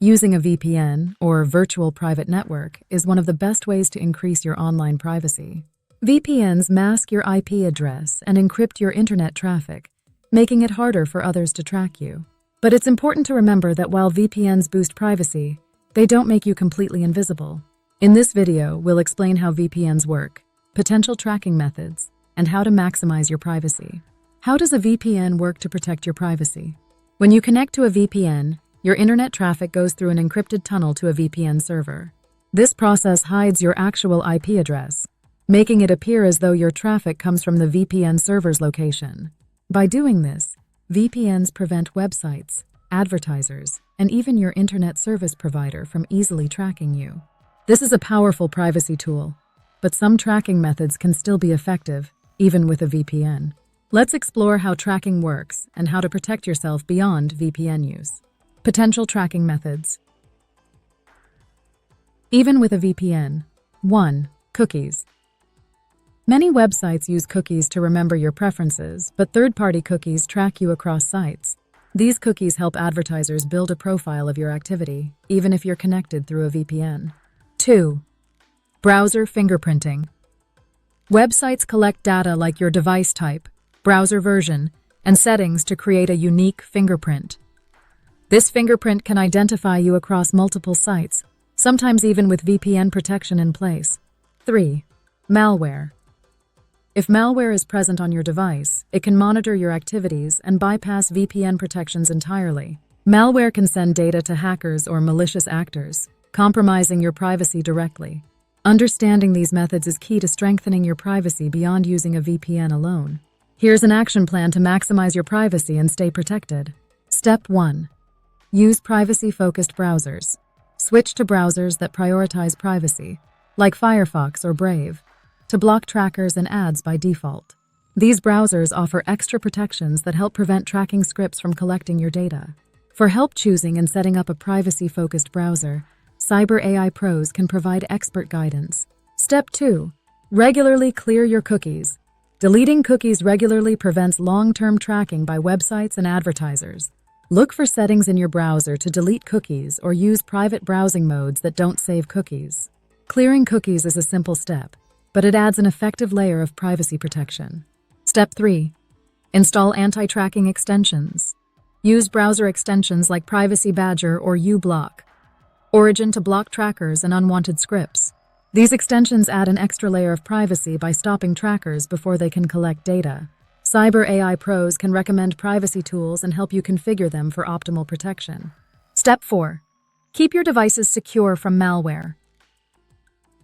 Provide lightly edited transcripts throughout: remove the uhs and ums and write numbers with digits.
Using a VPN, or virtual private network, is one of the best ways to increase your online privacy. VPNs mask your IP address and encrypt your internet traffic, making it harder for others to track you. But it's important to remember that while VPNs boost privacy, they don't make you completely invisible. In this video, we'll explain how VPNs work, potential tracking methods, and how to maximize your privacy. How does a VPN work to protect your privacy? When you connect to a VPN, your internet traffic goes through an encrypted tunnel to a VPN server. This process hides your actual IP address, making it appear as though your traffic comes from the VPN server's location. By doing this, VPNs prevent websites, advertisers, and even your internet service provider from easily tracking you. This is a powerful privacy tool, but some tracking methods can still be effective, even with a VPN. Let's explore how tracking works and how to protect yourself beyond VPN use. Potential tracking methods. Even with a VPN. 1. Cookies. Many websites use cookies to remember your preferences, but third-party cookies track you across sites. These cookies help advertisers build a profile of your activity, even if you're connected through a VPN. 2. Browser fingerprinting. Websites collect data like your device type, browser version, and settings to create a unique fingerprint. This fingerprint can identify you across multiple sites, sometimes even with VPN protection in place. 3. Malware. If malware is present on your device, it can monitor your activities and bypass VPN protections entirely. Malware can send data to hackers or malicious actors, compromising your privacy directly. Understanding these methods is key to strengthening your privacy beyond using a VPN alone. Here's an action plan to maximize your privacy and stay protected. Step 1. Use privacy-focused browsers. Switch to browsers that prioritize privacy, like Firefox or Brave, to block trackers and ads by default. These browsers offer extra protections that help prevent tracking scripts from collecting your data. For help choosing and setting up a privacy-focused browser, Cyber A.I pros can provide expert guidance. Step 2. Regularly clear your cookies. Deleting cookies regularly prevents long-term tracking by websites and advertisers. Look for settings in your browser to delete cookies or use private browsing modes that don't save cookies. Clearing cookies is a simple step, but it adds an effective layer of privacy protection. Step 3. Install anti-tracking extensions. Use browser extensions like Privacy Badger or uBlock Origin to block trackers and unwanted scripts. These extensions add an extra layer of privacy by stopping trackers before they can collect data. Cyber A.I pros can recommend privacy tools and help you configure them for optimal protection. Step 4. Keep your devices secure from malware.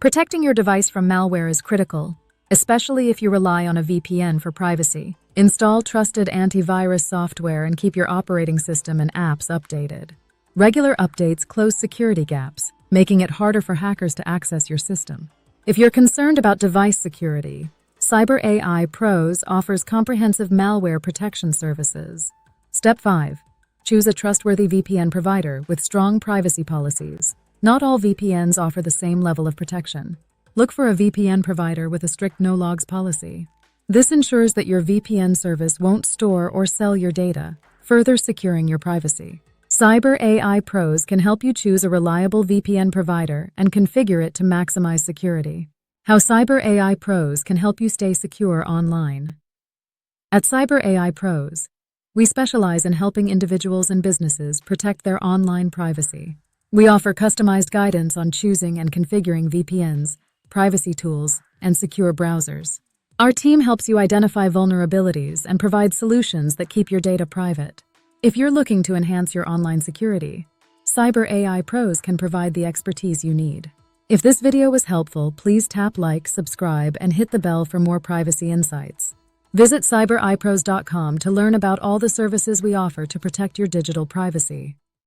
Protecting your device from malware is critical, especially if you rely on a VPN for privacy. Install trusted antivirus software and keep your operating system and apps updated. Regular updates close security gaps, making it harder for hackers to access your system. If you're concerned about device security, Cyber A.I Pros offers comprehensive malware protection services. Step 5. Choose a trustworthy VPN provider with strong privacy policies. Not all VPNs offer the same level of protection. Look for a VPN provider with a strict no-logs policy. This ensures that your VPN service won't store or sell your data, further securing your privacy. Cyber A.I Pros can help you choose a reliable VPN provider and configure it to maximize security. How Cyber A.I Pros can help you stay secure online. At Cyber A.I Pros, we specialize in helping individuals and businesses protect their online privacy. We offer customized guidance on choosing and configuring VPNs, privacy tools, and secure browsers. Our team helps you identify vulnerabilities and provide solutions that keep your data private. If you're looking to enhance your online security, Cyber A.I Pros can provide the expertise you need. If this video was helpful, please tap like, subscribe, and hit the bell for more privacy insights. Visit cyberipros.com to learn about all the services we offer to protect your digital privacy.